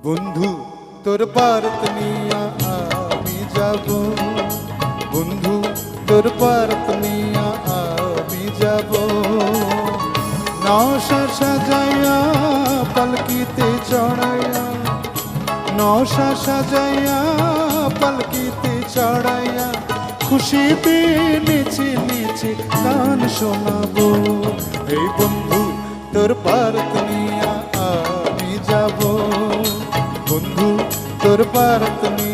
বন্ধু তোর পারত নিয়া আমি যাব, বন্ধু তোর পারত নিয়া আমি যাব। নশা সাজাইয়া পালকিতে চড়াইয়া, নশা সাজাইয়া পালকিতে চড়াইয়া, খুশিতে নেচে নেচে গান শোনাবো। এই বন্ধু তোর পারত নিয়া আমি যাব, বন্ধু তোর পারত নিয়া